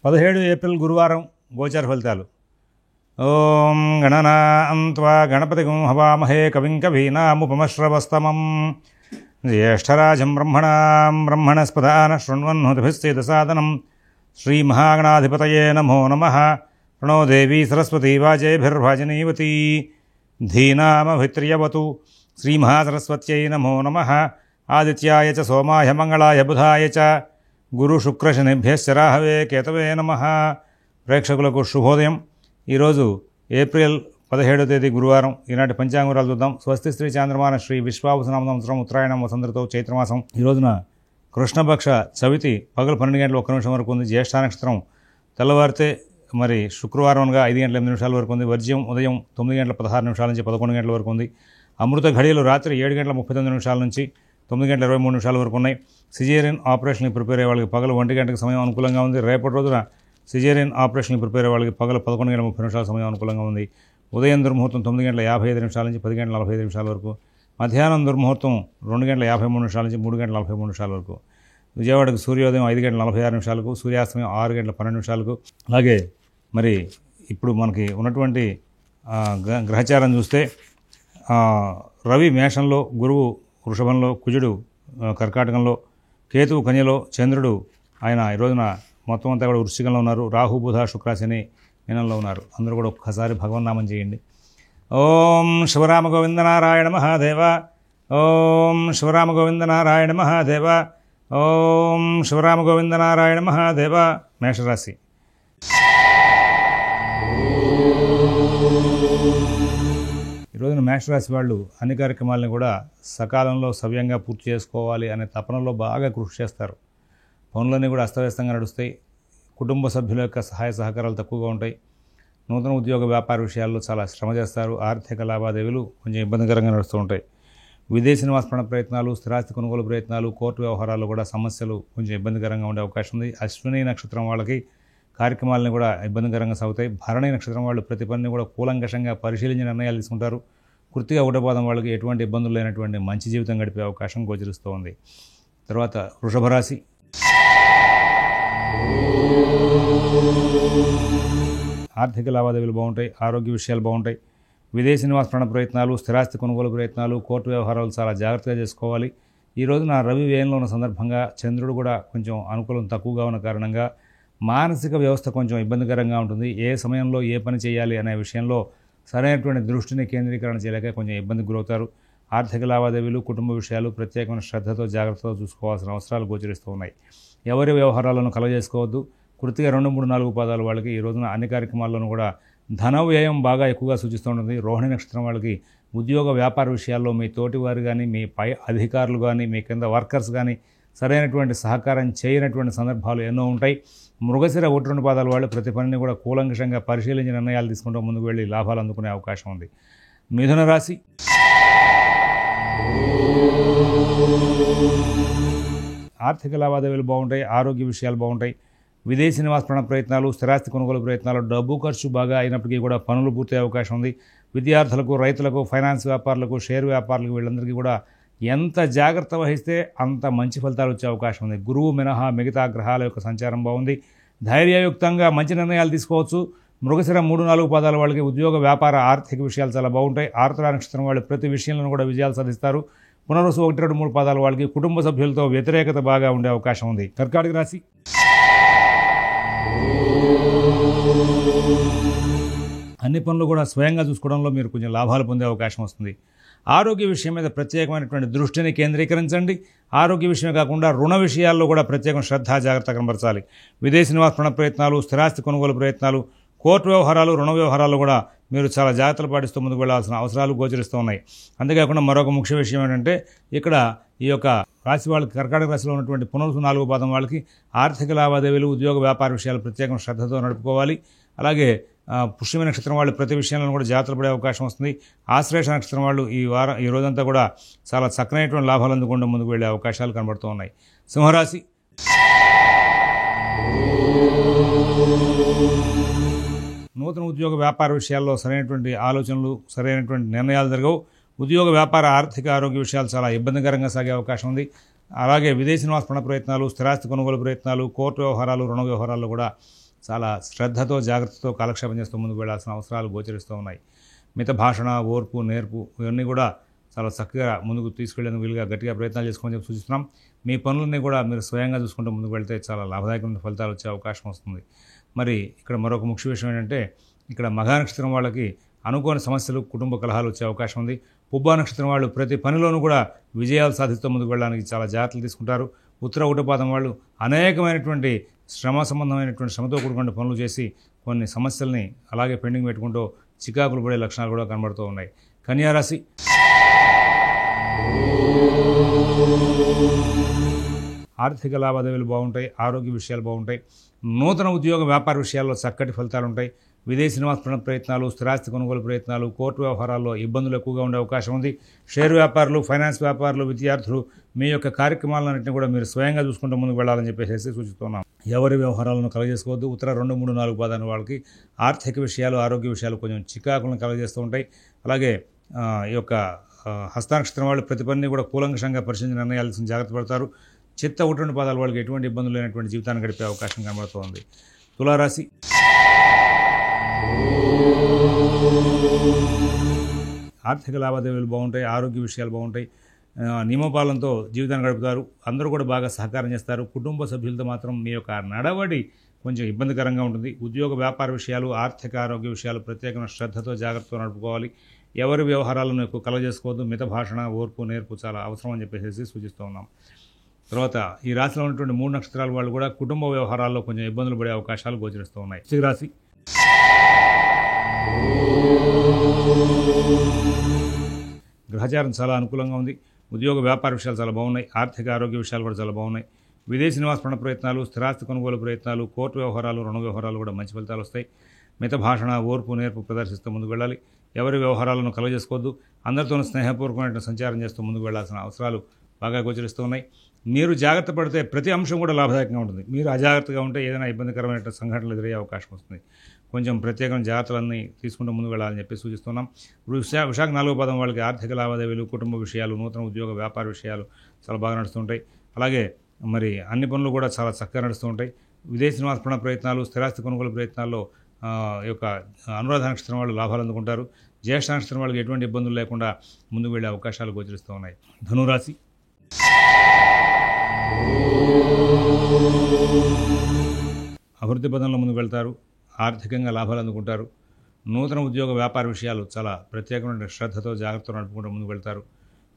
17 April గురువారం గోచార ఫలితాలు. ఓం గణనాన్త్వా గణపతిగం హవామహే కవిం కవీనాముపమశ్రవస్తమం జ్యేష్ఠరాజం బ్రహ్మణస్పదాన శృణ్వన్నోతిభిశ్చేదసాదనం శ్రీమహాగణాధిపతయే నమో నమః. ప్రణో దేవీ సరస్వతీ వాజేభిర్వాజనీవతీ ధీనామభిత్రియవతు. శ్రీమహాసరస్వత్యై నమో నమః. ఆదిత్యాయ చ సోమాయ మంగళాయ బుధాయ చ గురుశుక్రశనిభ్యశ్చ రాహవే కేతవే నమః. ప్రేక్షకులకు శుభోదయం. ఈరోజు ఏప్రిల్ 17వ తేదీ గురువారం. ఈనాటి పంచాంగరాలు చూద్దాం. స్వస్తి శ్రీ చాంద్రమాన శ్రీ విశ్వావసునామ సంవత్సరం ఉత్తరాయణం వసంతతో చైత్రమాసం. ఈ రోజున కృష్ణపక్ష చవితి పగలు 12 గంటల 1 నిమిషం వరకు ఉంది. జ్యేష్ఠ నక్షత్రం తెల్లవారితే మరి శుక్రవారంగా 5 గంటల 8 నిమిషాల వరకు ఉంది. వర్జ్యం ఉదయం 9 గంటల 16 నిమిషాల నుంచి 11 గంటల వరకు ఉంది. అమృత ఘడియలు రాత్రి 7 గంటల 39 నిమిషాల నుంచి 9 గంటల 23 నిమిషాల వరకు ఉన్నాయి. సిజేరియన్ ఆపరేషన్కి ప్రిపేర్ అయ్యే వాళ్ళకి పగలు 1 గంటకి సమయం అనుకూలంగా ఉంది. రేపటి రోజున సిజేరియన్ ఆపరేషన్కి ప్రిపేర్ అయ్యే వాళ్ళకి పగలు 11 గంటల 30 నిమిషాల సమయం అనుకూలంగా ఉంది. ఉదయం దుర్ముహూర్తం 9 గంటల 55 నిమిషాల నుంచి 10 గంటల 45 నిమిషాల వరకు. మధ్యాహ్నం దుర్ముహూర్తం 2 గంటల 53 నిమిషాల నుంచి 3 గంటల 43 నిమిషాల వరకు. విజయవాడకు సూర్యోదయం 5 గంటల 46 నిమిషాలకు, సూర్యాస్తమయం 6 గంటల 12 నిమిషాలకు. అలాగే మరి ఇప్పుడు మనకి ఉన్నటువంటి గ్రహచారం చూస్తే రవి మేషంలో, గురువు వృషభంలో, కుజుడు కర్కాటకంలో, కేతువు కన్యలో, చంద్రుడు ఆయన ఈ రోజున మొత్తం అంతా కూడా వృశ్చికంలో ఉన్నారు. రాహు బుధ శుక్ర శని మీనంలో ఉన్నారు. అందరూ కూడా ఒక్కసారి భగవన్నామం చేయండి. ఓం శివరామ గోవింద నారాయణ మహాదేవ. ఓం శివరామ గోవింద నారాయణ మహాదేవ. ఓం శివరామ గోవింద నారాయణ మహాదేవ. మేషరాశి. ఈ రోజున మేషరాశి వాళ్ళు అన్ని కార్యక్రమాలను కూడా సకాలంలో సవ్యంగా పూర్తి చేసుకోవాలి అనే తపనలో బాగా కృషి చేస్తారు. పనులన్నీ కూడా అస్తవ్యస్తంగా నడుస్తాయి. కుటుంబ సభ్యుల యొక్క సహాయ సహకారాలు తక్కువగా ఉంటాయి. నూతన ఉద్యోగ వ్యాపార విషయాల్లో చాలా శ్రమ చేస్తారు. ఆర్థిక లావాదేవీలు కొంచెం ఇబ్బందికరంగా నడుస్తూ ఉంటాయి. విదేశీ నివాస ప్రయత్నాలు, స్థిరాస్తి కొనుగోలు ప్రయత్నాలు, కోర్టు వ్యవహారాలు కూడా సమస్యలు కొంచెం ఇబ్బందికరంగా ఉండే అవకాశం ఉంది. అశ్విని నక్షత్రం వాళ్ళకి కార్యక్రమాలను కూడా ఇబ్బందికరంగా సాగుతాయి. భరణి నక్షత్రం వాళ్ళు ప్రతి పనిని కూడా కూలంకషంగా పరిశీలించి నిర్ణయాలు తీసుకుంటారు. కృతిగా ఉడపాదం వాళ్ళకి ఎటువంటి ఇబ్బందులు లేనటువంటి మంచి జీవితం గడిపే అవకాశం గోచరిస్తూ ఉంది. తర్వాత వృషభ రాశి. ఆర్థిక లావాదేవీలు బాగుంటాయి. ఆరోగ్య విషయాలు బాగుంటాయి. విదేశీ నివాస ప్రయత్నాలు, స్థిరాస్తి కొనుగోలు ప్రయత్నాలు, కోర్టు వ్యవహారాలు చాలా జాగ్రత్తగా చేసుకోవాలి. ఈ రోజున రవి వ్యయంలో ఉన్న సందర్భంగా చంద్రుడు కూడా కొంచెం అనుకూలం తక్కువగా ఉన్న కారణంగా మానసిక వ్యవస్థ కొంచెం ఇబ్బందికరంగా ఉంటుంది. ఏ సమయంలో ఏ పని చేయాలి అనే విషయంలో సరైనటువంటి దృష్టిని కేంద్రీకరణ చేయలేక కొంచెం ఇబ్బందికి గురవుతారు. ఆర్థిక లావాదేవీలు, కుటుంబ విషయాలు ప్రత్యేకమైన శ్రద్ధతో జాగ్రత్తతో చూసుకోవాల్సిన అవసరాలు గోచరిస్తూ ఉన్నాయి. ఎవరి వ్యవహారాలను కలగజేసుకోవద్దు. కృతిగా 2, 3, 4 పాదాల వాళ్ళకి ఈ రోజున అన్ని కార్యక్రమాల్లోనూ కూడా ధన వ్యయం బాగా ఎక్కువగా సూచిస్తూ ఉంటుంది. రోహిణి నక్షత్రం వాళ్ళకి ఉద్యోగ వ్యాపార విషయాల్లో మీ తోటివారు కానీ, మీ పై అధికారులు కానీ, మీ కింద వర్కర్స్ కానీ సరైనటువంటి సహకారం చేయనటువంటి సందర్భాలు ఎన్నో ఉంటాయి. మృగశిర 1, 2 పాదాల వాళ్ళు ప్రతి పనిని కూడా కూలంకషంగా పరిశీలించి నిర్ణయాలు తీసుకుంటూ ముందుకు వెళ్ళి లాభాలు అందుకునే అవకాశం ఉంది. మిథున రాశి. ఆర్థిక లావాదేవీలు బాగుంటాయి. ఆరోగ్య విషయాలు బాగుంటాయి. విదేశీ నివాస ప్రయత్నాలు, స్థిరాస్తి కొనుగోలు ప్రయత్నాలు, డబ్బు ఖర్చు బాగా అయినప్పటికీ కూడా పనులు పూర్తయ్యే అవకాశం ఉంది. విద్యార్థులకు, రైతులకు, ఫైనాన్స్ వ్యాపారులకు, షేర్ వ్యాపారులకు వీళ్ళందరికీ కూడా ఎంత జాగ్రత్త వహిస్తే అంత మంచి ఫలితాలు వచ్చే అవకాశం ఉంది. గురువు మినహా మిగతా గ్రహాల యొక్క సంచారం బాగుంది. ధైర్యయుక్తంగా మంచి నిర్ణయాలు తీసుకోవచ్చు. మృగశిర 3, 4 పాదాల వాళ్ళకి ఉద్యోగ వ్యాపార ఆర్థిక విషయాలు చాలా బాగుంటాయి. ఆర్ద్ర నక్షత్రం వాళ్ళు ప్రతి విషయంలో కూడా విజయాలు సాధిస్తారు. పునరుసు 1, 2, 3 పాదాల వాళ్ళకి కుటుంబ సభ్యులతో వ్యతిరేకత బాగా ఉండే అవకాశం ఉంది. కర్కాటక రాశి. అన్ని పనులు కూడా స్వయంగా చూసుకోవడంలో మీరు కొంచెం లాభాలు పొందే అవకాశం వస్తుంది. ఆరోగ్య విషయం మీద ప్రత్యేకమైనటువంటి దృష్టిని కేంద్రీకరించండి. ఆరోగ్య విషయమే కాకుండా రుణ విషయాల్లో కూడా ప్రత్యేకమైన శ్రద్ధ జాగ్రత్త కనబరచాలి. విదేశీ నివాస ప్రయత్నాలు, స్థిరాస్తి కొనుగోలు ప్రయత్నాలు, కోర్టు వ్యవహారాలు, రుణ వ్యవహారాలు కూడా మీరు చాలా జాగ్రత్తలు పాటిస్తూ ముందుకు వెళ్లాల్సిన అవసరాలు గోచరిస్తూ ఉన్నాయి. అంతేకాకుండా మరొక ముఖ్య విషయం ఏంటంటే ఇక్కడ ఈ యొక్క రాశి వాళ్ళకి, కర్కాటక రాశిలో ఉన్నటువంటి పునరుసు 4వ పాదం వాళ్ళకి ఆర్థిక లావాదేవీలు, ఉద్యోగ వ్యాపార విషయాలు ప్రత్యేకమైన శ్రద్ధతో నడుపుకోవాలి. అలాగే పుష్యమి నక్షత్రం వాళ్ళు ప్రతి విషయంలో కూడా జాగ్రత్తలు పడే అవకాశం వస్తుంది. ఆశ్లేష నక్షత్రం వాళ్ళు ఈ రోజంతా కూడా చాలా చక్కనైనటువంటి లాభాలు అందుకుంటూ ముందుకు వెళ్ళే అవకాశాలు కనబడుతూ ఉన్నాయి. సింహరాశి. నూతన ఉద్యోగ వ్యాపార విషయాల్లో సరైనటువంటి ఆలోచనలు, సరైనటువంటి నిర్ణయాలు జరగవు. ఉద్యోగ వ్యాపార ఆర్థిక ఆరోగ్య విషయాలు చాలా ఇబ్బందికరంగా సాగే అవకాశం ఉంది. అలాగే విదేశీ నివాస ప్రయత్నాలు, స్థిరాస్తి కొనుగోలు ప్రయత్నాలు, కోర్టు వ్యవహారాలు, రుణ వ్యవహారాల్లో కూడా చాలా శ్రద్ధతో జాగ్రత్తతో కాలక్షేపం చేస్తూ ముందుకు వెళ్ళాల్సిన అవసరాలు గోచరిస్తూ ఉన్నాయి. మిత భాషణ, ఓర్పు, నేర్పు ఇవన్నీ కూడా చాలా చక్కగా ముందుకు తీసుకెళ్లేందుకు వీలుగా గట్టిగా ప్రయత్నాలు చేసుకోమని చెప్పి సూచిస్తున్నాం. మీ పనులన్నీ కూడా మీరు స్వయంగా చూసుకుంటూ ముందుకు వెళ్తే చాలా లాభదాయకమైన ఫలితాలు వచ్చే అవకాశం వస్తుంది. మరి ఇక్కడ మరొక ముఖ్య విషయం ఏంటంటే, ఇక్కడ మఘా నక్షత్రం వాళ్ళకి అనుకోని సమస్యలు, కుటుంబ కలహాలు వచ్చే అవకాశం ఉంది. పుబ్బా నక్షత్రం వాళ్ళు ప్రతి పనిలోనూ కూడా విజయాలు సాధిస్తూ ముందుకు వెళ్ళడానికి చాలా జాగ్రత్తలు తీసుకుంటారు. ఉత్తర ఉటపాదం వాళ్ళు అనేకమైనటువంటి శ్రమ సంబంధమైనటువంటి శ్రమతో కూడుకున్న పనులు చేసి కొన్ని సమస్యల్ని అలాగే పెండింగ్ పెట్టుకుంటూ చికాకులు పడే లక్షణాలు కూడా కనబడుతూ ఉన్నాయి. కన్యా రాశి ఆర్థిక లావాదేవీలు బాగుంటాయి, ఆరోగ్య విషయాలు బాగుంటాయి, నూతన ఉద్యోగ వ్యాపార విషయాల్లో చక్కటి ఫలితాలు ఉంటాయి. విదేశీ నివాస ప్రయత్నాలు, స్థిరాస్తి కొనుగోలు ప్రయత్నాలు, కోర్టు వ్యవహారాల్లో ఇబ్బందులు ఎక్కువగా ఉండే అవకాశం ఉంది. షేర్ వ్యాపారులు, ఫైనాన్స్ వ్యాపారులు, విద్యార్థులు మీ యొక్క కార్యక్రమాలన్నింటినీ కూడా మీరు స్వయంగా చూసుకుంటూ ముందుకు వెళ్ళాలని చెప్పేసి సూచిస్తున్నాం. ఎవరి వ్యవహారాలను కలగజేసుకోవద్దు. ఉత్తర 2, 3, 4 పాదాల వాళ్ళకి ఆర్థిక విషయాలు, ఆరోగ్య విషయాలు కొంచెం చికాకులను కలగజేస్తూ ఉంటాయి. అలాగే ఈ యొక్క హస్తానక్షత్రం వాళ్ళు ప్రతి పనిని కూడా కూలంకషంగా పరిశీలించి నిర్ణయాలు జాగ్రత్త పడతారు. చిత్త 1, 2 పాదాల వాళ్ళకి ఎటువంటి ఇబ్బందులు లేనటువంటి జీవితాన్ని గడిపే అవకాశం కనబడుతోంది. తులారాశి ఆర్థిక లావాదేవీలు బాగుంటాయి, ఆరోగ్య విషయాలు బాగుంటాయి, నియమపాలనతో జీవితాన్ని గడుపుతారు. అందరూ కూడా బాగా సహకారం చేస్తారు. కుటుంబ సభ్యులతో మాత్రం మీ యొక్క నడవడి కొంచెం ఇబ్బందికరంగా ఉంటుంది. ఉద్యోగ వ్యాపార విషయాలు, ఆర్థిక ఆరోగ్య విషయాలు ప్రత్యేకమైన శ్రద్ధతో జాగ్రత్తతో నడుపుకోవాలి. ఎవరి వ్యవహారాలను ఎక్కువ కలగజేసుకోవద్దు. మిత భాషణ, ఓర్పు, నేర్పు చాలా అవసరం అని చెప్పేసి సూచిస్తూ ఉన్నాం. తర్వాత ఈ రాశిలో ఉన్నటువంటి 3 నక్షత్రాల వాళ్ళు కూడా కుటుంబ వ్యవహారాల్లో కొంచెం ఇబ్బందులు పడే అవకాశాలు గోచరిస్తూ ఉన్నాయి. వృశ్చిక రాశి గ్రహచారం చాలా అనుకూలంగా ఉంది. ఉద్యోగ వ్యాపార విషయాలు చాలా బాగున్నాయి. ఆర్థిక ఆరోగ్య విషయాలు కూడా చాలా బాగున్నాయి. విదేశీ నివాస ప్రయత్నాలు, స్థిరాస్తి కొనుగోలు ప్రయత్నాలు, కోర్టు వ్యవహారాలు, రుణ వ్యవహారాలు కూడా మంచి ఫలితాలు వస్తాయి. మిత భాషణ, ఓర్పు, నేర్పు ప్రదర్శిస్తూ ముందుకు వెళ్ళాలి. ఎవరి వ్యవహారాలను కలగజేసుకోవద్దు. అందరితోనూ స్నేహపూర్వకమైన సంచారం చేస్తూ ముందుకు వెళ్లాల్సిన అవసరాలు బాగా గోచరిస్తూ ఉన్నాయి. మీరు జాగ్రత్త పడితే ప్రతి అంశం కూడా లాభదాయకంగా ఉంటుంది. మీరు అజాగ్రత్తగా ఉంటే ఏదైనా ఇబ్బందికరమైన సంఘటనలు ఎదురయ్యే అవకాశం వస్తుంది. కొంచెం ప్రత్యేకమైన జాగ్రత్తలన్నీ తీసుకుంటూ ముందుకు వెళ్ళాలని చెప్పి సూచిస్తున్నాం. విశాఖ 4వ పాదం వాళ్ళకి ఆర్థిక లావాదేవీలు, కుటుంబ విషయాలు, నూతన ఉద్యోగ వ్యాపార విషయాలు చాలా బాగా నడుస్తుంటాయి. అలాగే మరి అన్ని పనులు కూడా చాలా చక్కగా నడుస్తూ ఉంటాయి. విదేశీ నివాస ప్రయత్నాలు, స్థిరాస్తి కొనుగోలు ప్రయత్నాల్లో ఈ యొక్క అనురాధ నక్షత్రం వాళ్ళు లాభాలు అందుకుంటారు. జ్యేష్ఠ నక్షత్రం వాళ్ళకి ఎటువంటి ఇబ్బందులు లేకుండా ముందుకు వెళ్ళే అవకాశాలు గోచరిస్తూ ఉన్నాయి. ధనురాశి అభివృద్ధి పదంలో ముందుకు వెళ్తారు. ఆర్థికంగా లాభాలు అందుకుంటారు. నూతన ఉద్యోగ వ్యాపార విషయాలు చాలా ప్రత్యేకమైన శ్రద్ధతో జాగ్రత్తతో నడుపుకుంటూ ముందుకు వెళ్తారు.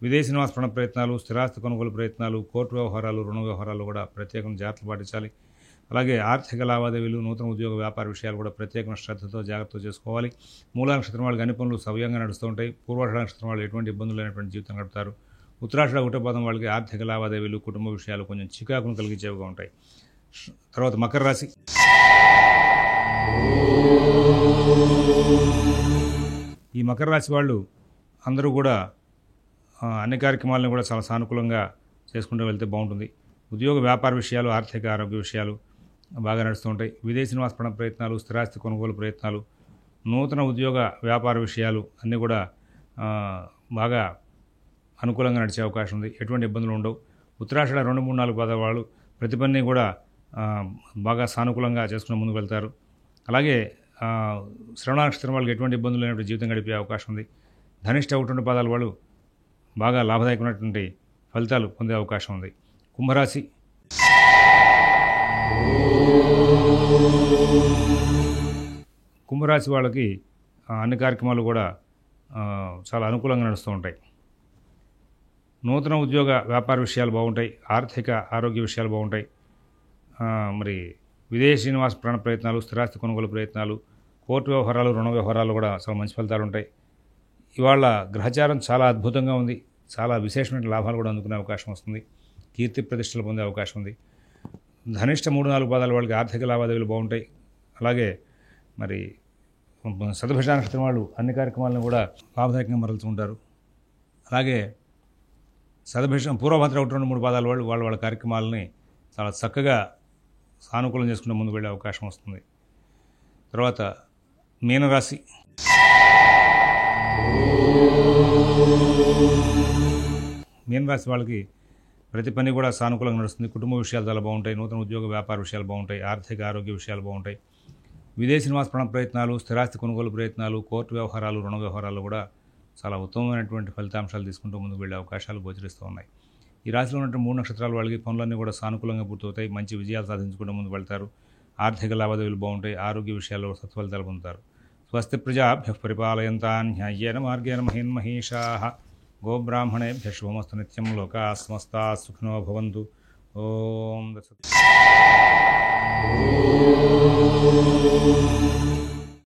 విదేశీ నివాస ప్రయత్నాలు, స్థిరాస్తి కొనుగోలు ప్రయత్నాలు, కోర్టు వ్యవహారాలు, రుణ వ్యవహారాలు కూడా ప్రత్యేకమైన జాగ్రత్తలు పాటించాలి. అలాగే ఆర్థిక లావాదేవీలు, నూతన ఉద్యోగ వ్యాపార విషయాలు కూడా ప్రత్యేకమైన శ్రద్ధతో జాగ్రత్త చేసుకోవాలి. మూలా నక్షత్రం వాళ్ళకి అన్ని పనులు సవ్యంగా నడుస్తూ ఉంటాయి. పూర్వాషాఢ నక్షత్రం వాళ్ళు ఎటువంటి ఇబ్బందులు లేనటువంటి జీవితం గడుపుతారు. ఉత్తరాషాఢ 1వ పాదం వాళ్ళకి ఆర్థిక లావాదేవీలు, కుటుంబ విషయాలు కొంచెం చికాకును కలిగించేవిగా ఉంటాయి. తర్వాత మకర రాశి ఈ మకర రాశి వాళ్ళు అందరూ కూడా అన్ని కార్యక్రమాలను కూడా చాలా సానుకూలంగా చేసుకుంటూ వెళ్తే బాగుంటుంది. ఉద్యోగ వ్యాపార విషయాలు, ఆర్థిక ఆరోగ్య విషయాలు బాగా నడుస్తూ ఉంటాయి. విదేశీ నివాస ప్రయత్నాలు, స్థిరాస్తి కొనుగోలు ప్రయత్నాలు, నూతన ఉద్యోగ వ్యాపార విషయాలు అన్నీ కూడా బాగా అనుకూలంగా నడిచే అవకాశం ఉంది. ఎటువంటి ఇబ్బందులు ఉండవు. ఉత్తరాషాఢ 2, 3, 4 పాదాల వాళ్ళు ప్రతి పనిని కూడా బాగా సానుకూలంగా చేసుకుని ముందుకు వెళ్తారు. అలాగే శ్రవణ నక్షత్రం వాళ్ళకి ఎటువంటి ఇబ్బందులు లేనటువంటి జీవితం గడిపే అవకాశం ఉంది. ధనిష్ట 1, 2 పాదాల వాళ్ళు బాగా లాభదాయకమైనటువంటి ఫలితాలు పొందే అవకాశం ఉంది. కుంభరాశి కుంభరాశి వాళ్ళకి అన్ని కార్యక్రమాలు కూడా చాలా అనుకూలంగా నడుస్తూ ఉంటాయి. నూతన ఉద్యోగ వ్యాపార విషయాలు బాగుంటాయి. ఆర్థిక ఆరోగ్య విషయాలు బాగుంటాయి. మరి విదేశీ నివాస ప్రయత్నాలు, స్థిరాస్తి కొనుగోలు ప్రయత్నాలు, కోర్టు వ్యవహారాలు, రుణ వ్యవహారాలు కూడా చాలా మంచి ఫలితాలు ఉంటాయి. ఇవాళ గ్రహచారం చాలా అద్భుతంగా ఉంది. చాలా విశేషమైన లాభాలు కూడా అందుకునే అవకాశం వస్తుంది. కీర్తి ప్రతిష్టలు పొందే అవకాశం ఉంది. ధనిష్ట 3, 4 పాదాల వాళ్ళకి ఆర్థిక లావాదేవీలు బాగుంటాయి. అలాగే మరి శతభిష నక్షత్రం వాళ్ళు అన్ని కార్యక్రమాలను కూడా లాభదాయకంగా మరలుతుంటారు. అలాగే పూర్వభద్ర 1, 2, 3 పాదాల వాళ్ళు వాళ్ళ కార్యక్రమాలని చాలా చక్కగా సానుకూలం చేసుకుంటూ ముందుకు వెళ్ళే అవకాశం వస్తుంది. తర్వాత మీనరాశి మీనరాశి వాళ్ళకి ప్రతి పని కూడా సానుకూలంగా నడుస్తుంది. కుటుంబ విషయాలు చాలా బాగుంటాయి. నూతన ఉద్యోగ వ్యాపార విషయాలు బాగుంటాయి. ఆర్థిక ఆరోగ్య విషయాలు బాగుంటాయి. విదేశీ నివాస ప్రయత్నాలు, స్థిరాస్తి కొనుగోలు ప్రయత్నాలు, కోర్టు వ్యవహారాలు, రుణ వ్యవహారాలు కూడా చాలా ఉత్తమమైనటువంటి ఫలితాంశాలు తీసుకుంటూ ముందుకు వెళ్ళే అవకాశాలు గోచరిస్తూ ఉన్నాయి. ఈ రాశిలో ఉన్నటువంటి 3 నక్షత్రాల వాళ్ళకి పనులన్నీ కూడా సానుకూలంగా పూర్తవుతాయి. మంచి విజయాలు సాధించుకుంటూ ముందుకు వెళ్తారు. ఆర్థిక లావాదేవీలు బాగుంటాయి. ఆరోగ్య విషయాల్లో సత్ఫలితాలు పొందుతారు. స్వస్తి ప్రజాభ్యః పరిపాలయంతాన్ న్యాయేన మార్గేణ మహిన్మహీషాః గోబ్రాహ్మణేభ్యః శుభమస్తు నిత్యం. లోకాః సమస్తాః సుఖినో భవంతు. ఓం దత్సత్.